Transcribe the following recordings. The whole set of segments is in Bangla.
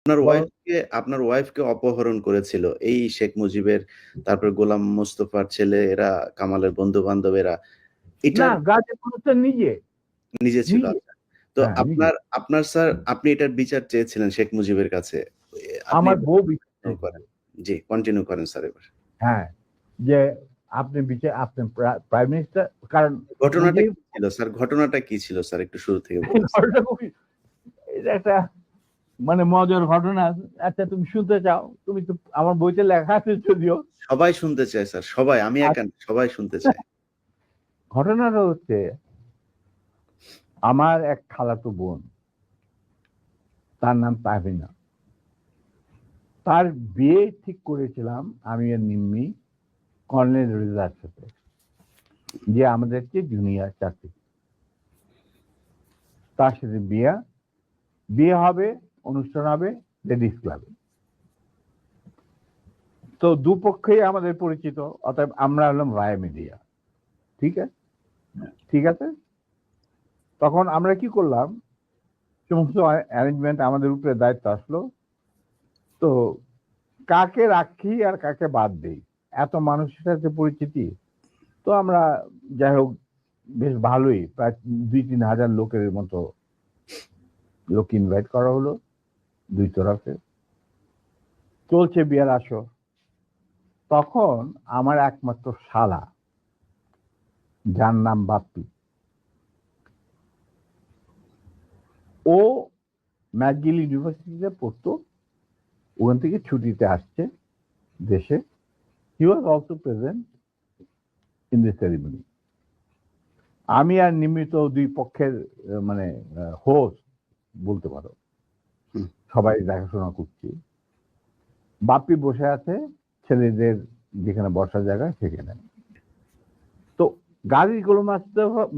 বলো। আপনার ওয়াইফকে অপহরণ করেছিল এই শেখ মুজিবের, তারপর গোলাম মোস্তফার ছেলে, এরা কামালের বন্ধু-বান্ধবেরা। না, এটার গাজীপুর হচ্ছে নিজে নিজে ছিল। নিজে আচ্ছা। তো হ্যাঁ, নিজে। আপনার স্যার আপনি এটার বিচার চেয়েছিলেন শেখ মুজিবের কাছে। আপনি আমার বউ বিচার কন্টিনিউ চেয়েছিল। করেন। জি, কন্টিনিউ করেন স্যার এবার। হ্যাঁ, যে আপনি আপনি প্রাইম মিনিস্টার, কারণ ঘটনাটা মুজিব কি ছিল স্যার? ঘটনাটা কি ছিল স্যার? একটু শুরু থেকে বলুন স্যার। ঘটনা এটা একটা মানে মজার ঘটনা। আচ্ছা, তুমি শুনতে চাও? তুমি তো আমার বইতে লেখা আছে যদিও। সবাই শুনতে চায় স্যার, সবাই। আমি একা না, সবাই শুনতে চায়। ঘটনাটা হচ্ছে, আমার এক খালাতো বোন, তার নাম তাহমিনা। তার বিয়ে ঠিক করেছিলাম আমি আর নিম্মি কর্নেল রেজার সাথে, যে আমাদেরকে জুনিয়র চাকরি। তার সাথে বিয়ে হবে, অনুষ্ঠান হবে লেডিস ক্লাবে। তো দুপক্ষেই আমাদের পরিচিত, অতএব আমরা হলাম রায় মিডিয়া। ঠিক আছে, ঠিক আছে। তখন আমরা কি করলাম, সমস্ত অ্যারেঞ্জমেন্ট আমাদের উপরে দায়িত্ব আসলো। তো কাকে রাখি আর কাকে বাদ দেই, এত মানুষের সাথে পরিচিতি। তো আমরা যাই হোক বেশ ভালোই, প্রায় 2-3 হাজার লোকের মতো লোক ইনভাইট করা হলো দুই তরফে। চলছে বিয়ের আসর। তখন আমার একমাত্র শালা, যার নাম বাপ্পি, ও ম্যাকগিল ইউনিভার্সিটিতে পড়তো, ওখান থেকে ছুটিতে আসছে দেশে। He was also present in the ceremony. আমি আর নিমিত দুই পক্ষের মানে হোস্ট বলতে পারো, সবাই দেখাশোনা করছি। বাপ্পি বসে আছে ছেলেদের যেখানে বসার জায়গা সেখানে। তো গাজী গোলাম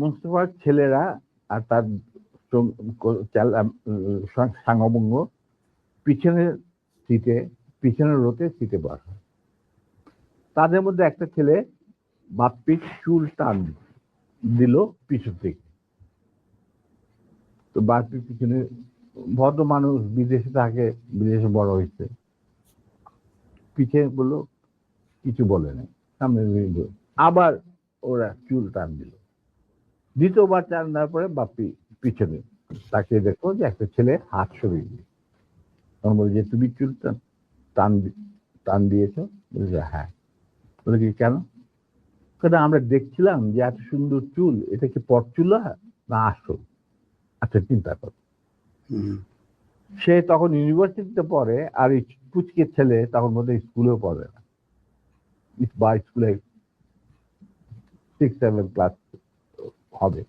মুস্তফার ছেলেরা আর তার সাঙ্গবঙ্গ পিছনের সিটে, পিছনের রোতে সিটে বসা। তাদের মধ্যে একটা ছেলে বাপ্পির চুল টান দিল পিছন থেকে। তো বাপ্পির পিছনে, ভদ্র মানুষ, বিদেশে থাকে, বিদেশে বড় হয়েছে, পিছিয়ে বললো, কিছু বলে নাই, সামনে আবার ওরা চুল টান দিল। দ্বিতীয়বার টান দেওয়ার পরে বাপ্পি পিছনে তাকে দেখো যে একটা ছেলে হাত সরিয়ে দিল। তখন বলে যে তুমি চুল টান টান দিয়েছ? বলছে হ্যাঁ। বলে কি কেন? কারণ আমরা দেখছিলাম যে এত সুন্দর চুল, এটা কি পরচুলা না আসল? আচ্ছা, চিন্তা কর। সে তখন ইউনিভার্সিটিতে পড়ে, আর এই পুচকে ছেলে তখন বোধহয় স্কুলেও পড়ে না, বা স্কুলে 6-7 ক্লাস হবে।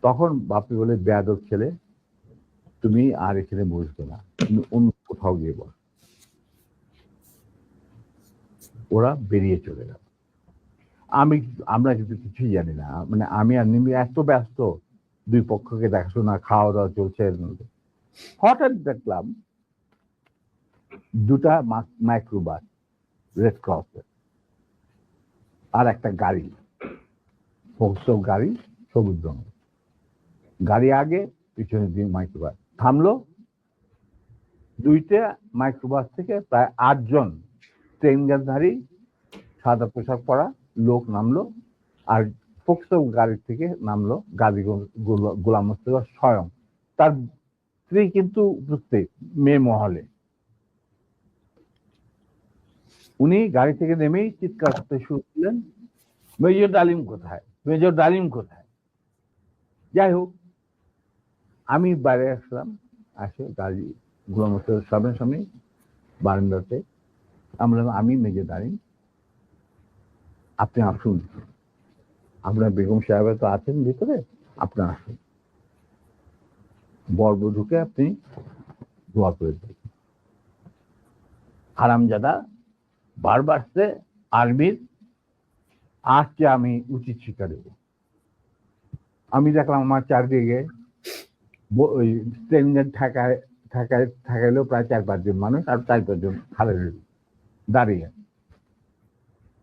তখন বাপি বলে, বেয়াদব ছেলে, তুমি আর এখানে বসবে না, তুমি অন্য কোথাও গিয়ে বস। ওরা বেরিয়ে চলে গেল। আমরা কিন্তু কিছুই জানি না, মানে আমি আর নিমি এত ব্যস্ত, দুই পক্ষকে দেখাশোনা, খাওয়া দাওয়া চলছে। হঠাৎ দেখলাম দুটা মাইক্রোবাস, রেড ক্রসের, আর একটা গাড়ি, গাড়ি, সবুজ রঙের গাড়ি আগে, পিছনে দিয়ে মাইক্রোবাস থামলো। দুইটা মাইক্রোবাস থেকে প্রায় 8 জন ট্রেনগারধারী সাদা পোশাক পরা লোক নামলো, আর ফোকসো গাড়ি থেকে নামলো গাজী গোলাম মোস্তফা স্বয়ং। তার স্ত্রী কিন্তু উপস্থিত মেয়ে মহলে। উনি গাড়ি থেকে নেমেই চিৎকার করতে শুরু করলেন, মেজর ডালিম কোথায়, মেজর ডালিম কোথায়? যাই হোক, আমি বাইরে আসলাম, আসে গাড়ি গোলাম মোস্তফার সামনাসামনি বারান্দাতে। আমি মেজর ডালিম, আপনি আসুন, আপনার বেগম সাহেব তো আছেন ভিতরে, আপনি আসুন, বরবধূকে আপনি দোয়া করে দিন। হারামজাদা বারবার আর্মির আজকে আমি উচিত শিক্ষা দেব। আমি দেখলাম আমার চারদিকে ওই ঠেকাইলেও প্রায় 4-5 জন মানুষ, আর 4-5 জন খালের দাঁড়িয়ে।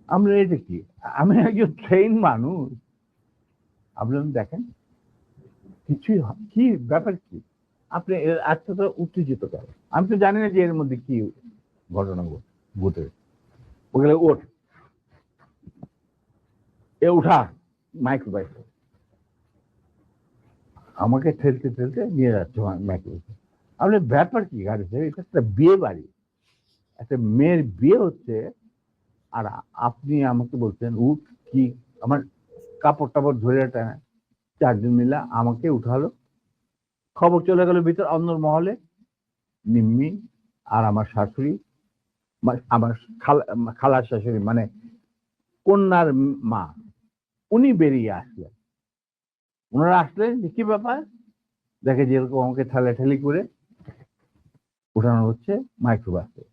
আমরা এটা কি, আমি একজন ট্রেন মানুষ, আপনারা দেখেন কিছুই কি ব্যাপার কি। আপনি এতটা উত্তেজিত কেন? আমি তো জানি না যে এর মধ্যে কি ঘটনা ঘটে। ওগুলো ওঠ, এ উঠা, মাইক্রোবাইস আমাকে ঠেলতে ঠেলতে নিয়ে যাচ্ছে মাইক্রোবাইস। আপনি ব্যাপার কি গাড়িতে? এটা একটা বিয়ে বাড়ি, একটা মেয়ের বিয়ে হচ্ছে, আর আপনি আমাকে বলছেন উঠ কি? আমার কাপড় টাপড় ধরে টানা, চারজন মিলে আমাকে উঠালো। খবর চলে গেল ভিতর অন্য মহলে। নিম্মি আর আমার শাশুড়ি, আমার খালার শাশুড়ি মানে কন্যার মা, উনি বেরিয়ে আসলেন। ওনারা আসলেন যে কি ব্যাপার, দেখে যেরকম আমাকে ঠেলাঠেলি করে উঠানো হচ্ছে মাইক্রোবাসে।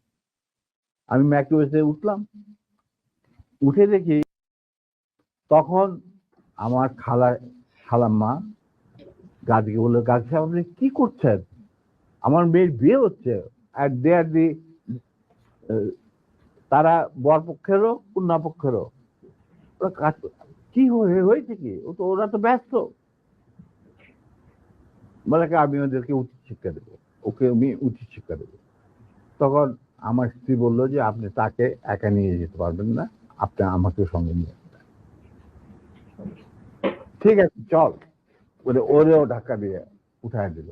আমি মাইক্রোবাসে উঠলাম, উঠে দেখি তখন আমার খালাম্মা গাছকে বললো, গাছ সাহেব আপনি কি করছেন? আমার মেয়ের বিয়ে হচ্ছে, আর দে আর দি তারা বর পক্ষেরও কন্যা পক্ষেরও। ওরা কাজ কি হয়েছে কি? ওরা তো ব্যস্ত। বলে আমি ওদেরকে উচিত শিক্ষা দেবো, ওকে আমি উচিত শিক্ষা দেবো। তখন আমার স্ত্রী বললো যে আপনি তাকে একা নিয়ে যেতে পারবেন না, আপনি আমাকে সঙ্গে নিয়ে আসবেন। ঠিক আছে চল বলে ওরেও ধাক্কা দিয়ে উঠায় দিল।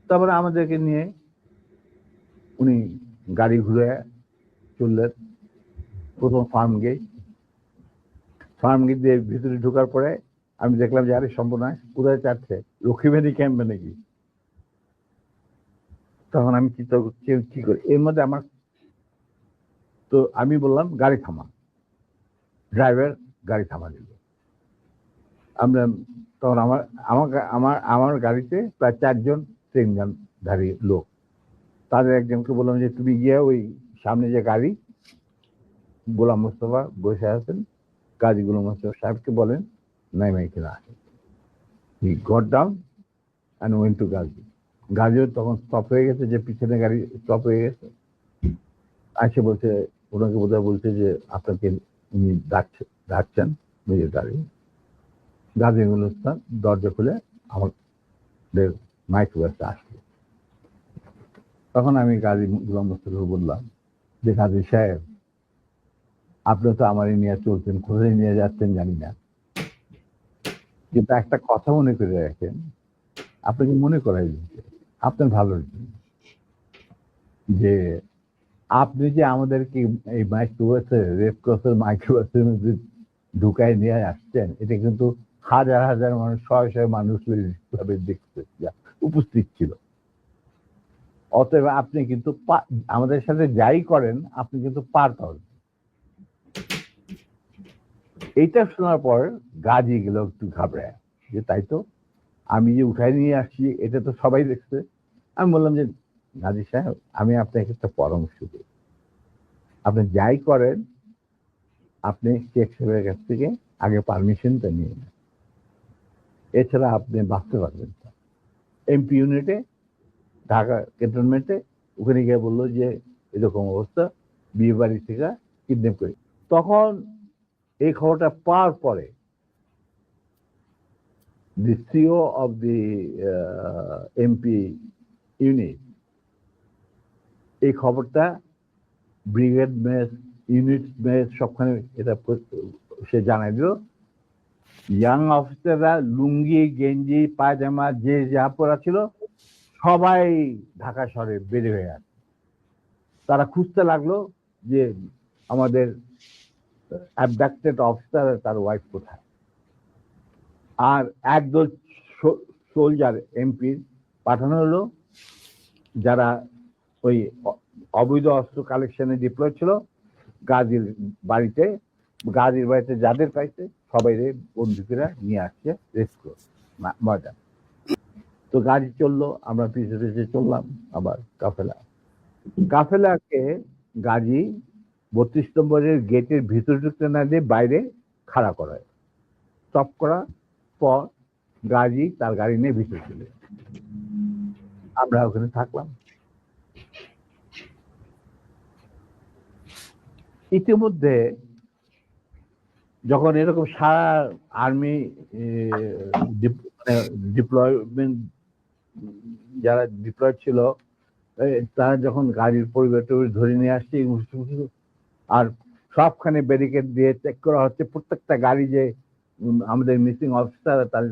তারপরে আমাদেরকে নিয়ে উনি গাড়ি ঘুরে চললেন প্রথম ফার্ম গেট দিয়ে ভিতরে ঢোকার পরে আমি দেখলাম যে আরে সম্পূর্ণ কোথায় চাচ্ছে, লক্ষ্মীবাড়ি ক্যাম্পে নাকি। তখন আমি চিন্তা করছি কি করি এর মধ্যে আমার, তো আমি বললাম গাড়ি থামা। ড্রাইভার গাড়ি থামা দিল। আমরা তখন আমার গাড়িতে প্রায় 4জন ট্রেনধারী লোক। তাদের একজনকে বললাম যে তুমি গিয়ে ওই সামনে যে গাড়ি গোলাম মোস্তফা বসে আছেন, গাজী গোলাম মোস্তফা সাহেবকে বলেন নাই কিনা আসেন। He got down and went to Gazi. গাজীও তখন স্টপ হয়ে গেছে, যে পিছনে গাড়ি স্টপ হয়ে গেছে। আসে বলছে, ওনাকে বোধহয় বলছে যে আপনাকে উনি ডাকছেন নিজের গাড়ি। গাজী গুলস্তান দরজা খুলে আমাদের মাইক্রোবাসে আসলো। তখন আমি গাজী গোলাম মোস্তফাকে বললাম যে গাজী সাহেব আপনি তো আমারই নিয়ে চলছেন, কোথায় নিয়ে যাচ্ছেন জানি না, কিন্তু একটা কথা মনে করে রাখেন, আপনাকে মনে করাই দিচ্ছে আপনার ভালোর জন্য, যে আপনি যে আমাদেরকে এই মাইক্রোবাসে রেড ক্রসের মাইক্রোবাসের মধ্যে ঢুকায় নিয়ে আসছেন, এটা কিন্তু হাজার হাজার মানুষ, শয়ে মানুষ দেখতে উপস্থিত ছিল। অতএব আপনি কিন্তু আমাদের সাথে যাই করেন আপনি কিন্তু পার পাবেন। এইটা শোনার পর গাজী গেল একটু ঘাবড়ায়, যে তাই তো, আমি যে উঠাই নিয়ে আসছি এটা তো সবাই দেখছে। আমি বললাম যে গাজী সাহেব আমি আপনাকে একটা পরামর্শ দিই, আপনি যাই করেন আপনি শেখ সাহেবের কাছ থেকে আগে পারমিশনটা নিয়ে নেন, এছাড়া আপনি বাঁচতে পারবেন না। এমপি ইউনিটে ঢাকা ক্যান্টনমেন্টে ওখানে গিয়ে বললো যে এরকম অবস্থা, বিয়ে বাড়ি থেকে কিডন্যাপ করে। তখন এই খবরটা পাওয়ার পরে the CEO of the MP unit এই খবরটা ব্রিগেড মেস, ইউনিট মেস সবখানে এটা সে জানাই দিল। ইয়াং অফিসাররা লুঙ্গি গেঞ্জি পায়জামা যে যা পরা ছিল সবাই ঢাকা শহরে বের হয়ে আসে। তারা খুঁজতে লাগলো যে আমাদের অ্যাবডাক্টেড অফিসার তার ওয়াইফ কোথায়। আর একদল সোলজার এমপির পাঠানো হলো, যারা ওই অবৈধ অস্ত্র কালেকশনে ডিপ্লয় ছিল। গাজীর বাড়িতে যাদের পাইছে সবাই বন্দুকেরা নিয়ে আসছে রেস্কিউ ময়দান। তো গাড়ি চললো, আমরা পিছিয়ে পিছিয়ে চললাম। আবার কাফেলাকে গাজী 32 নম্বরের গেটের ভিতরে ঢুকতে না দিয়ে বাইরে খাড়া করায়। স্টপ করার পর গাজী তার গাড়ি নিয়ে ভিতরে চলে, আমরা ওখানে থাকলাম। ইতিমধ্যে যখন এরকম সারা আর্মি ডিপ্লয়মেন্ট যারা ডিপ্লয়েড ছিল তারা যখন গাড়ির পরিবার ধরে নিয়ে আসছে আর সবখানে ব্যারিকেড দিয়ে চেক করা হচ্ছে প্রত্যেকটা গাড়ি যে আমাদের মিসিং অফিসার তার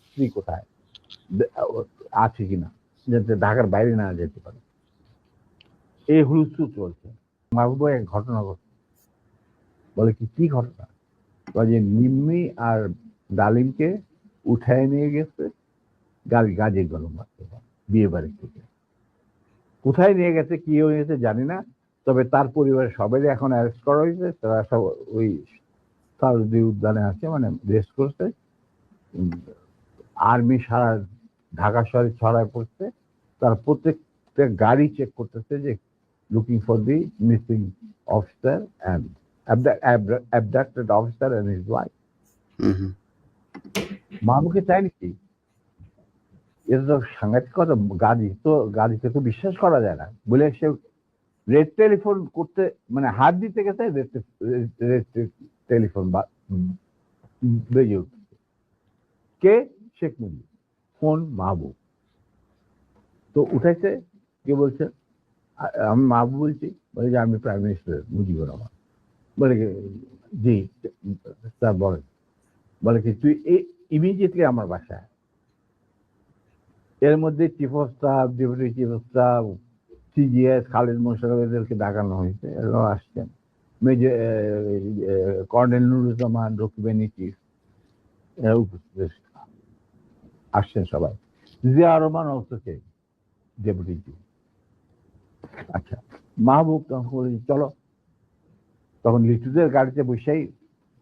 স্ত্রী কোথায় আছে কিনা, যাতে ঢাকার বাইরে না যেতে পারে। এই হুলস্থুল চলছে। মাহবুব এক ঘটনা ঘটছে, বলে কি ঘটনা? যে নিম্মি আর ডালিমকে উঠায় নিয়ে গেছে গাজী গরম বিয়ে বাড়ি থেকে। কোথায় নিয়ে গেছে কি হয়েছে জানি না, তবে তার পরিবারের সবাই এখন অ্যারেস্ট করা হয়েছে। তারা সব ওই সাউদি উদ্যানে আছে, মানে রেস্ট করছে। আর্মি সারা ঢাকা শহরে ছড়ায় পড়ছে। তারা প্রত্যেকটা গাড়ি চেক করতেছে যে looking for the missing officer and abducted officer and his wife. মাহবুবকে চাই নাকি? এটা তো সাংঘাতিক কথা। গাড়িকে তো বিশ্বাস করা যায় না বলে সে রেড টেলিফোন করতে, মানে হাত দিতে গেছে, রেড টেলিফোন বেজে উঠছে। কে? শেখ মুজিব। ফোন মাহবুব। তো উঠাইছে, কে বলছে? আমি মাহবুব বলছি। বলে যে আমি প্রাইম মিনিস্টার মুজিবুর রহমান। বলে কি? জি স্যার বলেন। বলে কি তুই ইমিডিয়েটলি আমার বাসায়। এর মধ্যে chief of staff, deputy chief of staff, CGS, Khalid Mosharraf এদেরকে ডাকানো হয়েছে। এরা আসছেন। কর্নেল নুরুজ্জামান, রকিবানী চিফ, এরা উপস্থিত আসছেন সবাই। জিয়া রহমান অলসো কে ডেপুটি চিফ। আচ্ছা, মাহবুব তখন বলে চলো। তখন লিটুদের গাড়িতে বসেই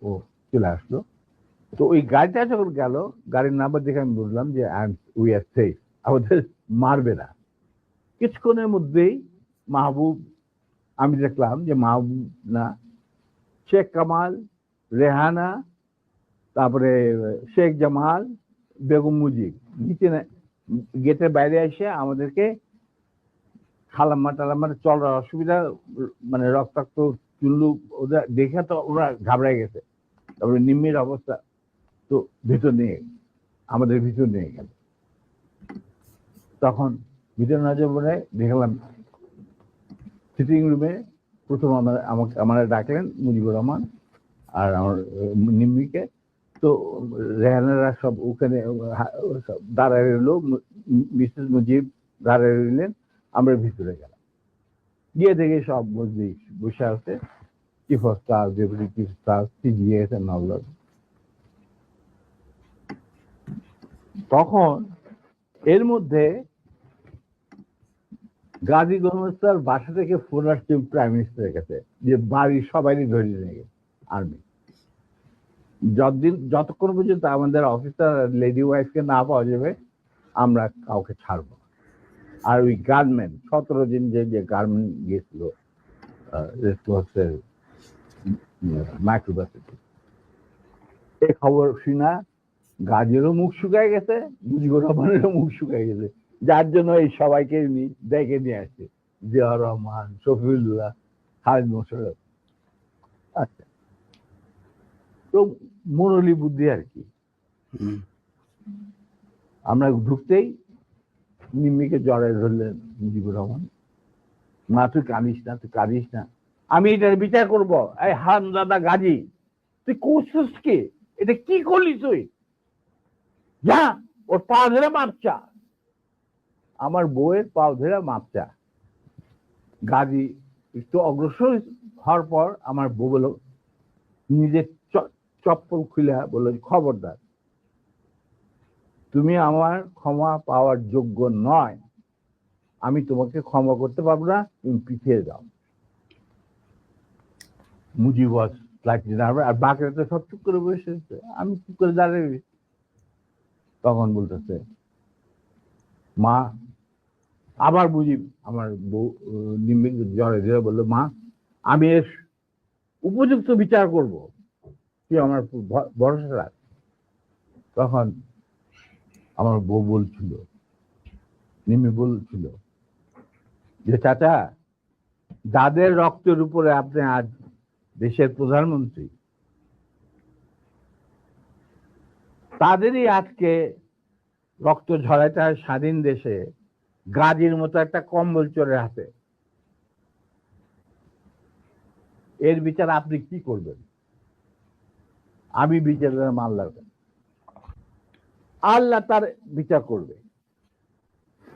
ও চলে আসলো। তো ওই গাড়িটা যখন গেল, গাড়ির নাম্বার দেখে আমি বুঝলাম যে উই আর সেফ, আমাদের মারবে না। কিছুক্ষণের মধ্যেই মাহবুব, আমি দেখলাম যে মাহবুব না, শেখ কামাল, রেহানা, তারপরে শেখ জামাল, বেগম মুজিব নিচে গেটের বাইরে এসে আমাদেরকে খালাম্মা টালাম্মা চলার অসুবিধা, মানে রক্তাক্ত চুল্লু, ওদের দেখে তো ওরা ঘাবড়ায় গেছে। তারপরে নিম্মির অবস্থা তো আমাদের ভিতর নিয়ে গেল। তখন ভিতর না যাবো দেখলাম সিটিং রুমে প্রথম আমার ডাকলেন মুজিবুর রহমান আর আমার নিম্মিকে। তো রেহানারা সব ওখানে দাঁড়ায় রইল, মিসেস মুজিব দাঁড়ায় রইলেন। আমরা ভিতরে গেলাম, গিয়ে দেখে সব বসে আছে, chief of staff, deputy chief staff, CGS and all. তখন এর মধ্যে গাজী গণহত্যার বাসা থেকে ফোন আসছে প্রাইম মিনিস্টারের কাছে যে বাড়ির সবাই ধরে নিয়ে গেছে আর্মি। যতক্ষণ পর্যন্ত আমাদের অফিসার লেডি ওয়াইফকে না পাওয়া যাবে আমরা কাউকে ছাড়বো না। আর ওই গার্মেন্ট 17 দিন যে গার্মেন্ট গিয়েছিল মাইক্রোবাসিটি, এই খবর শুনা গাজীরও মুখ শুকায় গেছে, মুজিবুর রহমানেরও মুখ শুকায় গেছে, যার জন্য এই সবাইকে ডেকে নিয়ে আসছে, জিয়া রহমান, শফিউল্লাহ, খালিদ মোশাররফ। আচ্ছা, তো মুরলী বুদ্ধি আর কি। আমরা ঢুকতেই নিম্মিকে জড়ায় ধরলেন মুজিবুর রহমান। মা তুই কাঁদিস না, তুই কাঁদিস না, আমি এটার বিচার করবো। এই হারামজাদা গাজী, তুই করছিস কি? এটা কি করলি তুই? যা ওর পা ধরে মাপচা। আমার বউয়ের পা ধরে মাপচা। গাজী একটু অগ্রসর হওয়ার পর আমার বউ বলল, নিজের চপ্পল খুলে বলল, খবরদার, তুমি আমার ক্ষমা পাওয়ার যোগ্য নয়, আমি তোমাকে ক্ষমা করতে পারবো না, তুমি পিছিয়ে যাও। মুজিব আর বাকিরা তো সব চুপ করে বসেছে, আমি চুপ করে দাঁড়িয়ে। তখন বলতেছে মা, আবার মুজিব আমার বউ নিম্মিক জ্বরে ধরে বললো, মা আমি এর উপযুক্ত বিচার করব, তুই আমার ভরসা রাখ। তখন আমার বউ বলছিল, নিম্মি বলছিল যে চাচা, যাদের রক্তের উপরে আপনি আজ দেশের প্রধানমন্ত্রী, তাদেরই আজকে রক্ত ঝরাইতে হয় স্বাধীন দেশে গাজীর মতো একটা কম্বল চোরের হাতে। এর বিচার আপনি কি করবেন? আমি বিচারের মাল্লার, আল্লাহ তার বিচার করবে,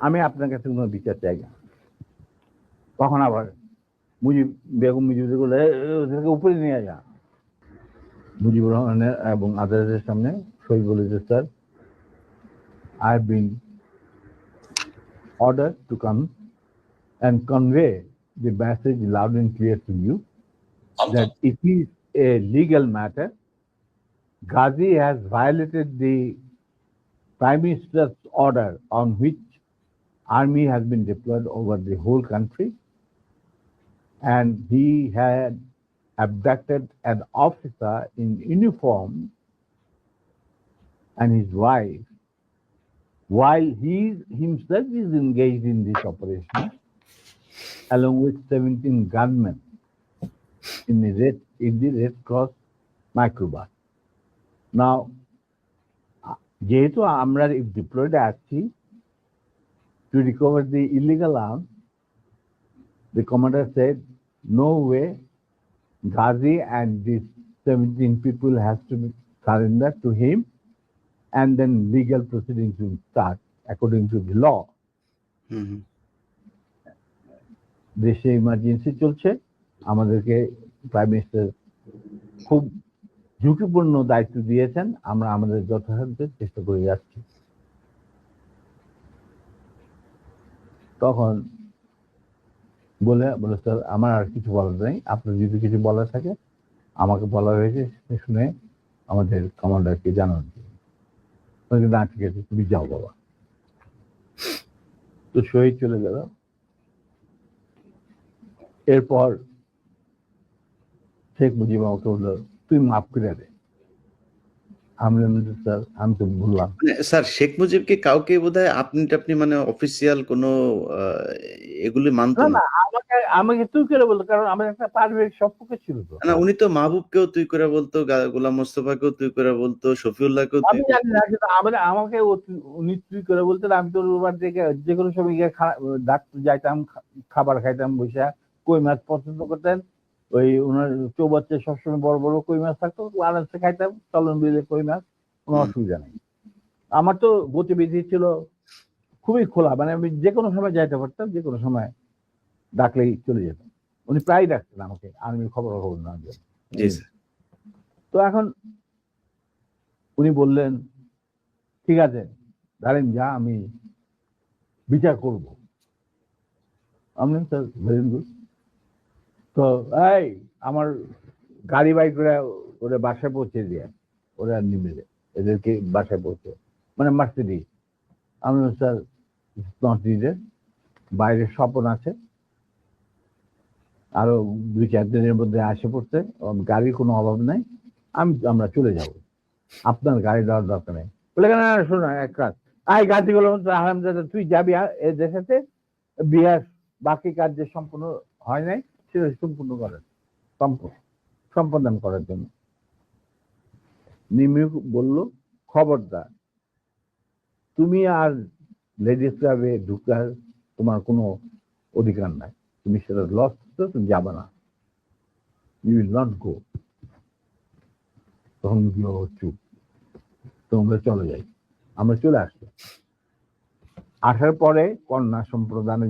আমি আপনার কাছে কোনো বিচার চাই না। তখন আবার বেগম মুজিবুর বলে ওদেরকে উপরে নিয়ে যা। মুজিবুর রহমানের এবং আদালতের সামনে সই বলেছে, sir, I have been ordered to come and convey the message loud and clear to you that it is a legal matter. Ghazi has violated the Prime Minister's order on which army has been deployed over the whole country, and he had abducted an officer in uniform and his wife while he himself is engaged in this operation along with 17 gunmen in the Red Cross microbus. Now, যেহেতু আমরা deployed আছি to recover the illegal arms, the commander said, no way, Ghazi and these 17 people has to be surrendered to him, and then legal proceedings will start according to the law. দেশে ইমার্জেন্সি চলছে, আমাদেরকে প্রাইম মিনিস্টার খুব ঝুঁকিপূর্ণ দায়িত্ব দিয়েছেন, আমরা আমাদের যথাসাধ্য চেষ্টা করে যাচ্ছি। তখন বলে স্যার, আমার আর কিছু বলার নেই, আপনার যদি কিছু বলার থাকে আমাকে বলা হয়েছে শুনে আমাদের কমান্ডারকে জানান। না, ঠিক আছে, তুমি যাও বাবা। তো শহীদ চলে গেল। এরপর শেখ মুজিব আমাকে বললো, তুই মাফ করে দে। আমি স্যার, আমি তো বললাম। স্যার, শেখ মুজিবকে কাউকে বোধহয় আপনি মানে অফিসিয়াল কোনো এগুলি মানতো না। আমাকে তুই করে বলতো, কারণ আমার একটা পারিবারিক সম্পর্ক ছিল তো। না, উনি তো মাহবুবকেও তুই করে বলতো, গোলাম মোস্তফাকেও তুই করে বলতো, শফিউল্লাহকেও তুই। আমি জানি না, কিন্তু আমাকে উনি তুই করে বলতেন। আমি তো ওর থেকে যে কোনো সময় গিয়ে ডাক্তার যাইতাম, খাবার খাইতাম বসে। কই মাছ পছন্দ করতেন, ওই ওনার চৌবাচ্চা সবসময় বড় বড় কই মাছ থাকতো, আরামসে খাইতাম, চলন বিলে কই মাছ, কোনো অসুবিধা নেই। আমার তো গতিবিধি ছিল খুবই খোলা, মানে আমি যে কোনো সময় যাইতে পারতাম, যে কোনো সময় ডাকলেই চলে যেতাম। উনি প্রায় ডাকতেন আমাকে আর্মির খবর নেওয়ার জন্য। তো এখন উনি বললেন, ঠিক আছে ধরেন যা, আমি বিচার করব। আমি স্যার ভেরি গুড। তো এই আমার গাড়ি বাইক করে ওরা বাসায় পৌঁছে দিয়ে, ওরা নিবে এদেরকে বাসায় পৌঁছে, মানে মার্সিডিজ। আমি স্যার নট নিডেড, বাইরে স্বপন আছে, আরো 2-4 দিনের মধ্যে আসে পড়তে, গাড়ির কোনো অভাব নাই, আমরা চলে যাব, আপনার গাড়ি দেওয়ার দরকার নেই। বলে কেন, শোনো এক কাজ, গাড়িগুলো তুই যাবি এদের সাথে বিহার, বাকি কাজ যে সম্পূর্ণ হয় নাই সেটা সম্পূর্ণ করার সম্পাদন করার জন্য। নিমি বলল, খবরদার তুমি আর লেডিস ক্লাবে ঢুকার তোমার কোনো অধিকার নাই, তুমি সেটা লস, তুমি যাবে না, ইউ উইল নট গো। তখন চুপ, তোমরা চলে যাই। আমরা চলে আসলাম। আসার পরে কন্যা সম্প্রদানে